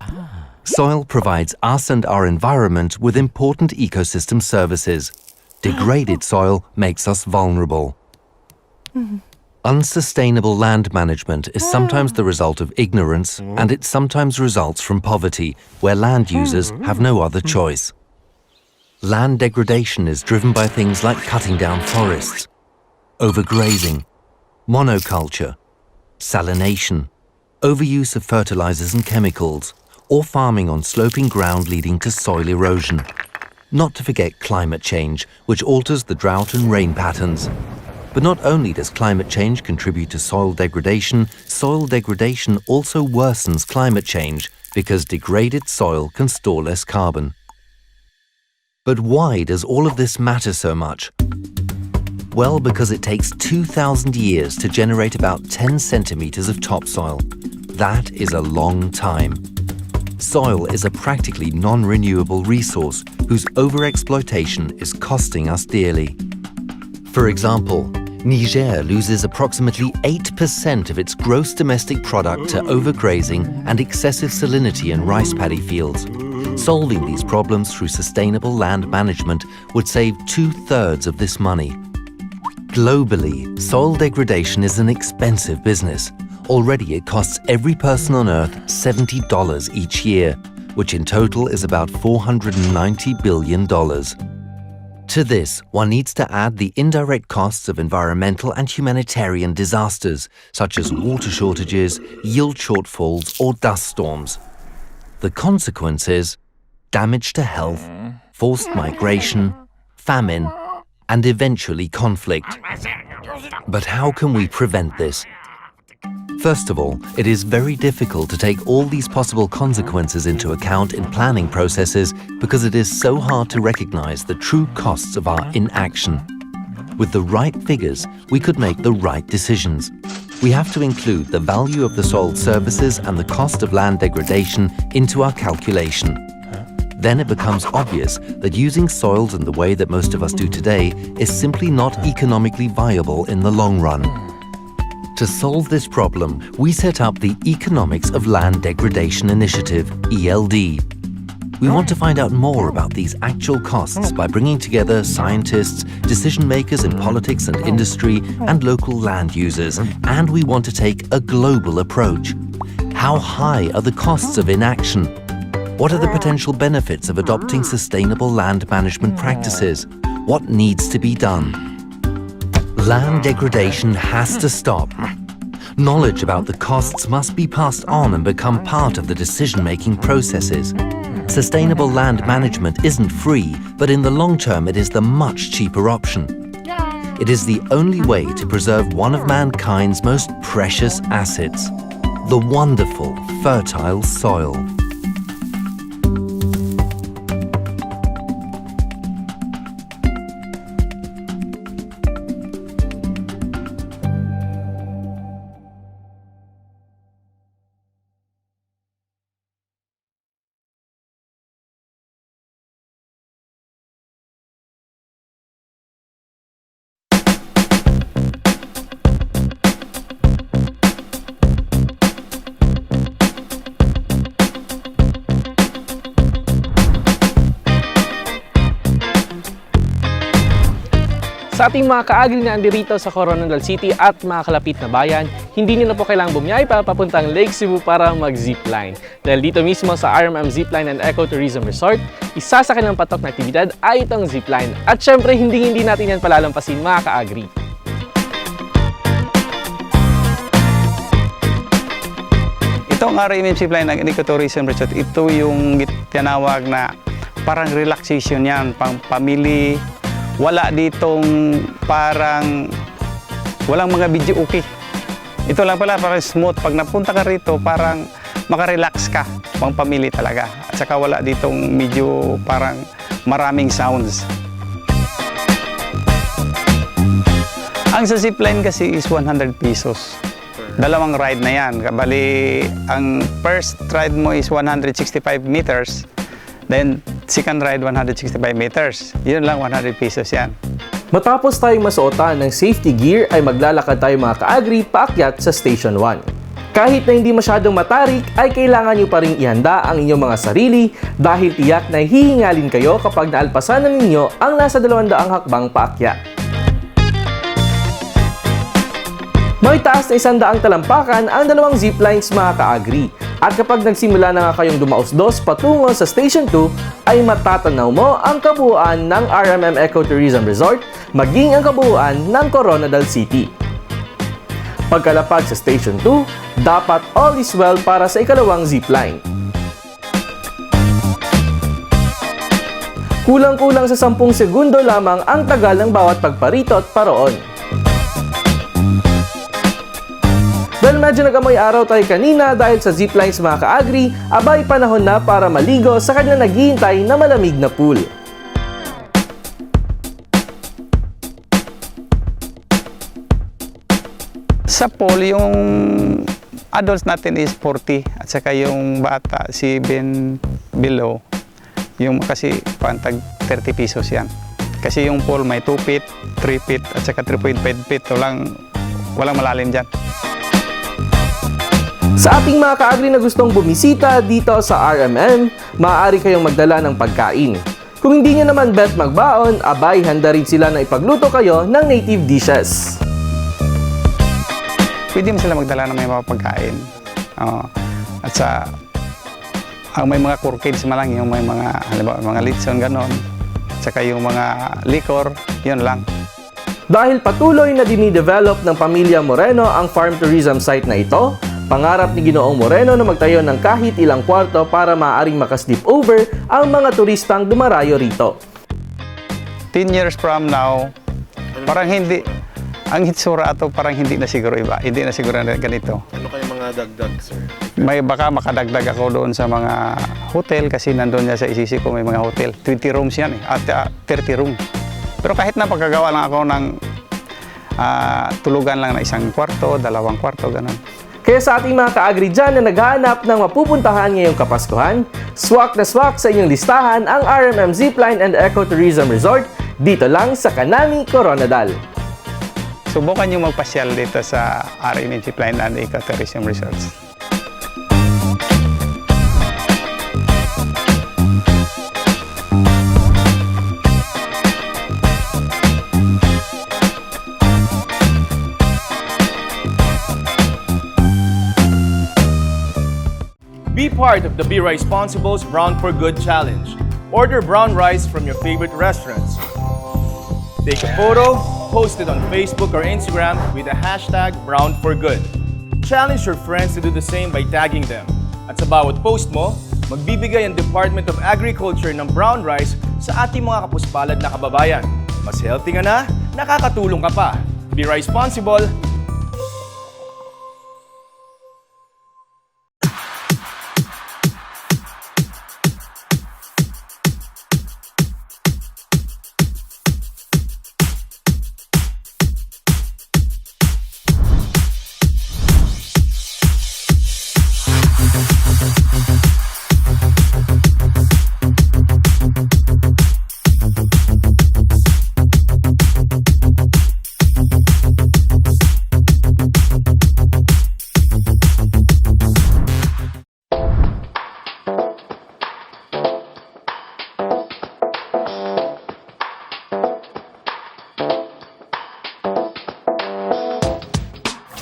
Soil provides us and our environment with important ecosystem services. Degraded soil makes us vulnerable. Unsustainable land management is sometimes the result of ignorance, and it sometimes results from poverty, where land users have no other choice. Land degradation is driven by things like cutting down forests, overgrazing, monoculture, salination, overuse of fertilizers and chemicals, or farming on sloping ground leading to soil erosion. Not to forget climate change, which alters the drought and rain patterns. But not only does climate change contribute to soil degradation also worsens climate change because degraded soil can store less carbon. But why does all of this matter so much? Well, because it takes 2,000 years to generate about 10 centimeters of topsoil. That is a long time. Soil is a practically non-renewable resource whose overexploitation is costing us dearly. For example, Niger loses approximately 8% of its gross domestic product to overgrazing and excessive salinity in rice paddy fields. Solving these problems through sustainable land management would save 2/3 of this money. Globally, soil degradation is an expensive business. Already it costs every person on Earth $70 each year, which in total is about $490 billion. To this, one needs to add the indirect costs of environmental and humanitarian disasters, such as water shortages, yield shortfalls, or dust storms. The consequence is damage to health, forced migration, famine, and eventually conflict. But how can we prevent this? First of all, it is very difficult to take all these possible consequences into account in planning processes because it is so hard to recognize the true costs of our inaction. With the right figures, we could make the right decisions. We have to include the value of the soil services and the cost of land degradation into our calculation. Then it becomes obvious that using soils in the way that most of us do today is simply not economically viable in the long run. To solve this problem, we set up the Economics of Land Degradation Initiative, ELD. We want to find out more about these actual costs by bringing together scientists, decision makers in politics and industry, and local land users, and we want to take a global approach. How high are the costs of inaction? What are the potential benefits of adopting sustainable land management practices? What needs to be done? Land degradation has to stop. Knowledge about the costs must be passed on and become part of the decision-making processes. Sustainable land management isn't free, but in the long term it is the much cheaper option. It is the only way to preserve one of mankind's most precious assets, the wonderful, fertile soil. Sa ating mga kaagri na andirito sa Coronadal City at mga kalapit na bayan, hindi nyo na po kailangang bumiyahe pa papuntang Lake Cebu para mag-zipline. Dahil dito mismo sa RMM Zipline and Ecotourism Resort, isa sa kanilang patok na aktibidad ay itong zipline. At syempre, hindi natin yan palalampasin mga kaagri. Itong RMM Zipline and Ecotourism Resort, ito yung tinawag na parang relaxation yan, pang family. Wala ditong parang walang mga video okay. Ito lang pala parang smooth. Pag napunta ka rito, parang makarelax ka, pang pamilya talaga. At saka wala ditong medyo parang maraming sounds. Ang sa zipline kasi is 100 pesos. Dalawang ride na yan. Bali, ang first ride mo is 165 meters. Then, second ride, 165 meters. Yun lang, 100 pesos yan. Matapos tayong masuotan ng safety gear ay maglalakad tayo mga kaagri paakyat sa Station 1. Kahit na hindi masyadong matarik, ay kailangan nyo pa rin ihanda ang inyong mga sarili dahil tiyak na hihingalin kayo kapag naalpasan na ninyo ang nasa 200 hakbang paakyat. May taas na 100 talampakan ang dalawang ziplines mga kaagri. At kapag nagsimula na nga kayong dumausdos patungo sa Station 2, ay matatanaw mo ang kabuuan ng RMM Ecotourism Resort, maging ang kabuuan ng Coronadal City. Pagkalapag sa Station 2, dapat all is well para sa ikalawang zipline. Kulang-kulang sa 10 segundo lamang ang tagal ng bawat pagparitot paroon. Dahil medyo nag-amoy araw tayo kanina dahil sa ziplines mga kaagri, abay panahon na para maligo sa kanyang naghihintay na malamig na pool. Sa pool, yung adults natin is 40 at saka yung bata, 7 below, yung kasi pantag 30 pesos yan. Kasi yung pool may 2 feet, 3 feet at saka 3.5 feet. Walang malalim dyan. Sa ating mga kaagri na gustong bumisita dito sa RMM, maaari kayong magdala ng pagkain. Kung hindi nyo naman bet magbaon, abay handa rin sila na ipagluto kayo ng native dishes. Pwede mo sila magdala ng may mga pagkain. At sa ang may mga core kids malang, yung may mga, halimbawa, mga litson, ganon. At saka yung mga liquor, yun lang. Dahil patuloy na dinidevelop ng pamilya Moreno ang farm tourism site na ito, pangarap ni Ginoong Moreno na magtayo ng kahit ilang kwarto para maaaring makasleep over ang mga turistang dumarayo rito. 10 years from now, parang hindi, ang hitsura ato parang hindi na siguro iba, hindi na siguro na ganito. Ano kayong mga dagdag, sir? May baka makadagdag ako doon sa mga hotel kasi nandun niya sa isisi ko may mga hotel. 20 rooms yan at 30 rooms. Pero kahit na pagkagawa lang ako ng tulugan lang na 1 kwarto, 2 kwarto, ganun. Kaya sa ating mga kaagri dyan na naghahanap ng mapupuntahan ngayong Kapaskuhan, swak na swak sa inyong listahan ang RMM Zipline and Ecotourism Resort dito lang sa Kanami, Coronadal. Subukan nyo magpasyal dito sa RMM Zipline and Ecotourism Resorts. Be part of the Be Responsible's Brown for Good Challenge. Order brown rice from your favorite restaurants. Take a photo, post it on Facebook or Instagram with the hashtag Brown for Good. Challenge your friends to do the same by tagging them. At sa bawat post mo, magbibigay ang Department of Agriculture ng brown rice sa ating mga kapuspalad na kababayan. Mas healthy ka na, nakakatulong ka pa. Be responsible.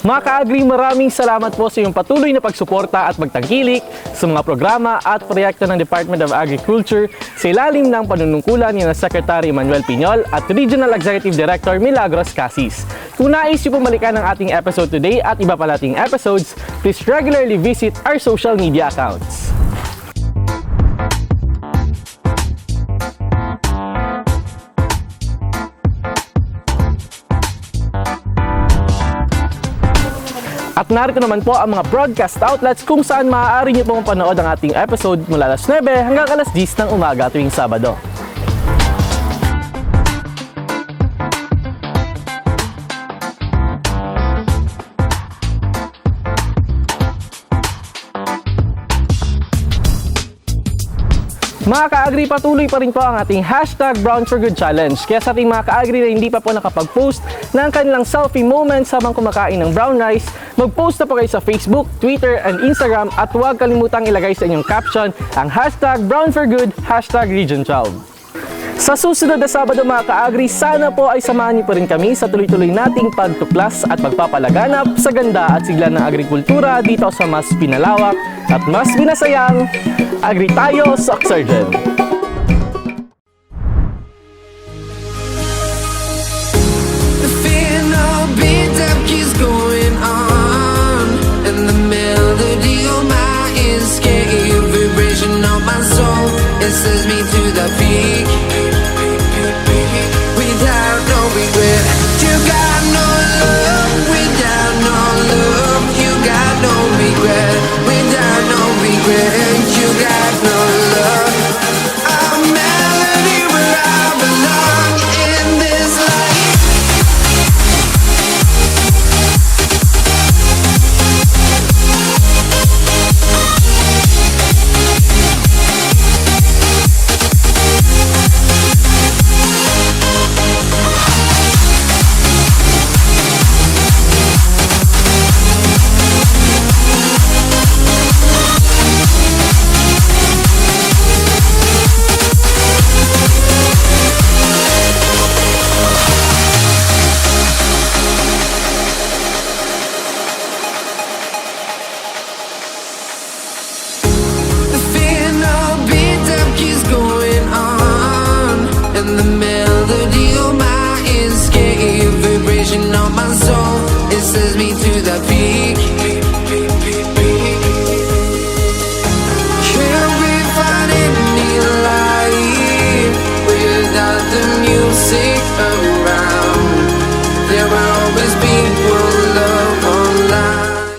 Mga ka-agri, maraming salamat po sa iyong patuloy na pagsuporta at pagtangkilik sa mga programa at proyekto ng Department of Agriculture sa ilalim ng panunungkulan ni Secretary Manuel Piñol at Regional Executive Director Milagros Casis. Kung nais niyo pumalikan ang ating episode today at iba pa nating episodes, please regularly visit our social media accounts. At narito naman po ang mga broadcast outlets kung saan maaari niyo pong panood ang ating episode mula alas 9 hanggang alas 10 ng umaga tuwing Sabado. Mga ka-agri, patuloy pa rin po ang ating #BrownForGood Challenge. Kaya sa ating mga ka-agri na hindi pa po nakapag-post ng kanilang selfie moments habang kumakain ng brown rice, mag-post na po kayo sa Facebook, Twitter, and Instagram at huwag kalimutang ilagay sa inyong caption ang #BrownForGood, #Region12. Sa susunod na Sabado mga ka-agri, sana po ay samahan niyo pa rin kami sa tuloy-tuloy nating pagtuklas at pagpapalaganap sa ganda at sigla ng agrikultura dito sa mas pinalawak at mas binasayang Agri Tayo Sock Surgeon.